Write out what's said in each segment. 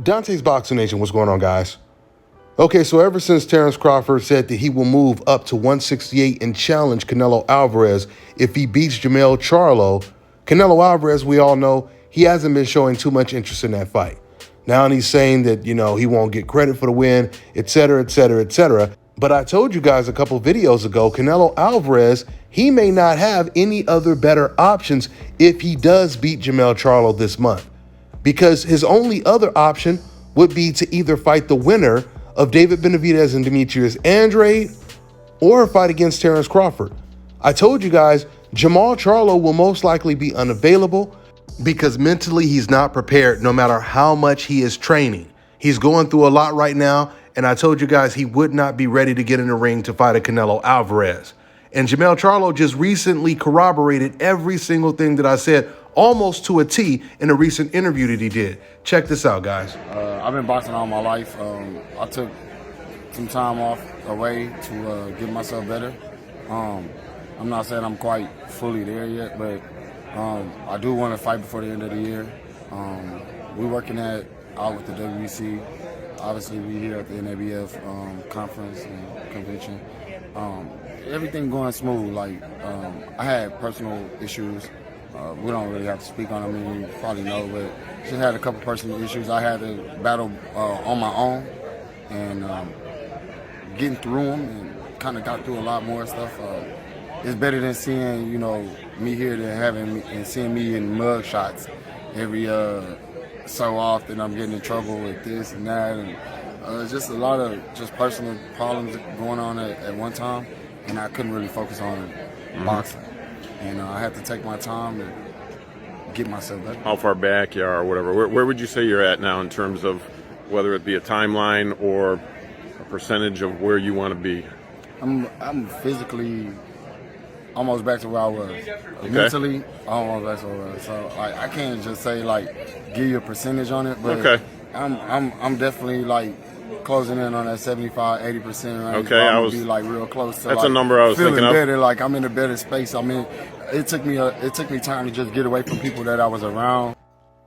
Dante's Boxing Nation, what's going on, guys? Okay, so ever since Terrence Crawford said that he will move up to 168 and challenge Canelo Alvarez if he beats Jermall Charlo, Canelo Alvarez, we all know, he hasn't been showing too much interest in that fight. Now he's saying that, he won't get credit for the win, etc., etc., etc. But I told you guys a couple videos ago, Canelo Alvarez, he may not have any other better options if he does beat Jermall Charlo this month. Because his only other option would be to either fight the winner of David Benavidez and Demetrius Andrade or fight against Terrence Crawford. I told you guys, Jermall Charlo will most likely be unavailable because mentally he's not prepared no matter how much he is training. He's going through a lot right now, and I told you guys he would not be ready to get in the ring to fight a Canelo Alvarez. And Jermall Charlo just recently corroborated every single thing that I said almost to a T in a recent interview that he did. Check this out, guys. I've been boxing all my life. I took some time off away to get myself better. I'm not saying I'm quite fully there yet, but I do want to fight before the end of the year. We're working out with the WBC. Obviously, we're here at the NABF conference and convention. Everything going smooth. I had personal issues. We don't really have to speak on them, I mean, you probably know, but just had a couple personal issues I had to battle on my own, and getting through them and kind of got through a lot more stuff. It's better than seeing, me here than seeing me in mug shots every so often. I'm getting in trouble with this and that, and just a lot of just personal problems going on at one time, and I couldn't really focus on boxing. And I had to take my time to get myself better. How far back you are or whatever, where would you say you're at now in terms of whether it be a timeline or a percentage of where you want to be? I'm physically almost back to where I was. Okay. Mentally, almost back to where I was. So I can't just say give you a percentage on it, but okay. I'm definitely closing in on that 75-80% range. Okay, I was be real close to that's a number I was feeling thinking of. better, I'm in a better space. I mean, it took me time to just get away from people that I was around.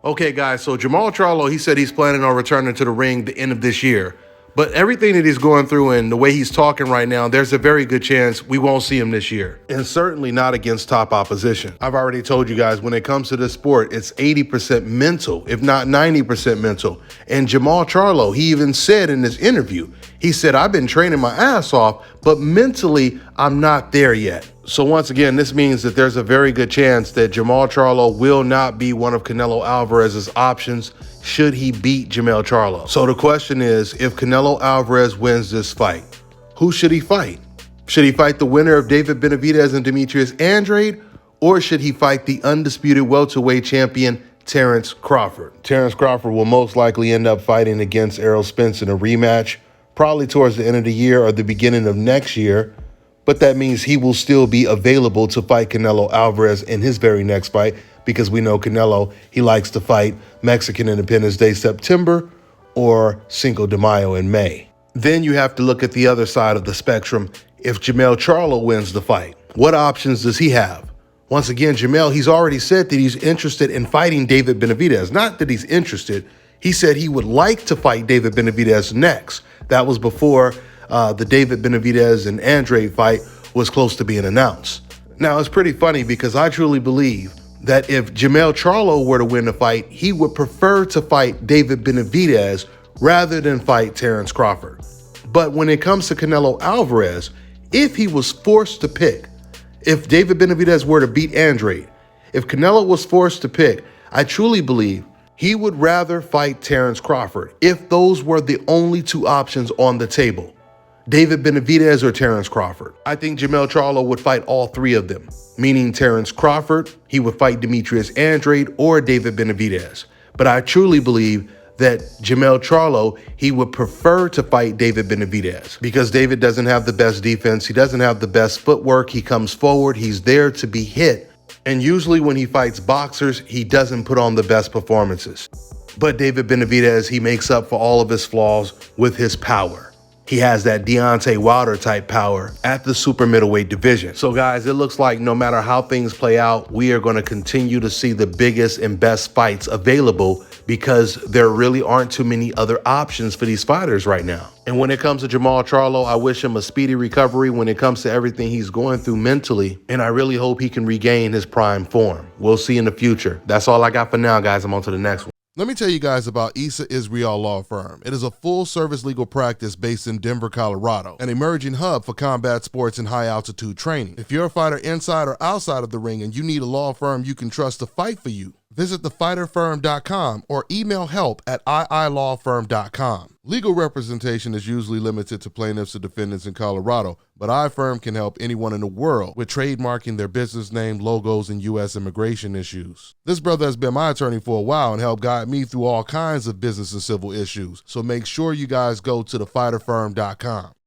Okay, guys, so Jermall Charlo, he said he's planning on returning to the ring the end of this year. But everything that he's going through and the way he's talking right now, there's a very good chance we won't see him this year. And certainly not against top opposition. I've already told you guys, when it comes to this sport, it's 80% mental, if not 90% mental. And Jermall Charlo, he even said in this interview, he said, I've been training my ass off, but mentally, I'm not there yet. So once again, this means that there's a very good chance that Jermall Charlo will not be one of Canelo Alvarez's options should he beat Jermall Charlo. So the question is, if Canelo Alvarez wins this fight, who should he fight? Should he fight the winner of David Benavidez and Demetrius Andrade, or should he fight the undisputed welterweight champion, Terrence Crawford? Terrence Crawford will most likely end up fighting against Errol Spence in a rematch, probably towards the end of the year or the beginning of next year. But that means he will still be available to fight Canelo Alvarez in his very next fight, because we know Canelo, he likes to fight Mexican Independence Day September or Cinco de Mayo in May. Then you have to look at the other side of the spectrum. If Jermall Charlo wins the fight, what options does he have? Once again, Jermall, he's already said that he's interested in fighting David Benavidez. Not that he's interested. He said he would like to fight David Benavidez next. That was before the David Benavidez and Andrade fight was close to being announced. Now, it's pretty funny because I truly believe that if Jermall Charlo were to win the fight, he would prefer to fight David Benavidez rather than fight Terrence Crawford. But when it comes to Canelo Alvarez, if he was forced to pick, if David Benavidez were to beat Andrade, if Canelo was forced to pick, I truly believe he would rather fight Terrence Crawford if those were the only two options on the table. David Benavidez or Terrence Crawford. I think Jermall Charlo would fight all three of them, meaning Terrence Crawford, he would fight Demetrius Andrade or David Benavidez. But I truly believe that Jermall Charlo, he would prefer to fight David Benavidez because David doesn't have the best defense. He doesn't have the best footwork. He comes forward. He's there to be hit. And usually when he fights boxers, he doesn't put on the best performances. But David Benavidez, he makes up for all of his flaws with his power. He has that Deontay Wilder type power at the super middleweight division. So guys, it looks like no matter how things play out, we are going to continue to see the biggest and best fights available because there really aren't too many other options for these fighters right now. And when it comes to Jermall Charlo, I wish him a speedy recovery when it comes to everything he's going through mentally. And I really hope he can regain his prime form. We'll see in the future. That's all I got for now, guys. I'm on to the next one. Let me tell you guys about Issa Israel Law Firm. It is a full-service legal practice based in Denver, Colorado, an emerging hub for combat sports and high-altitude training. If you're a fighter inside or outside of the ring and you need a law firm you can trust to fight for you, visit thefighterfirm.com or email help@iilawfirm.com. Legal representation is usually limited to plaintiffs or defendants in Colorado, but iFirm can help anyone in the world with trademarking their business name, logos, and U.S. immigration issues. This brother has been my attorney for a while and helped guide me through all kinds of business and civil issues, so make sure you guys go to thefighterfirm.com.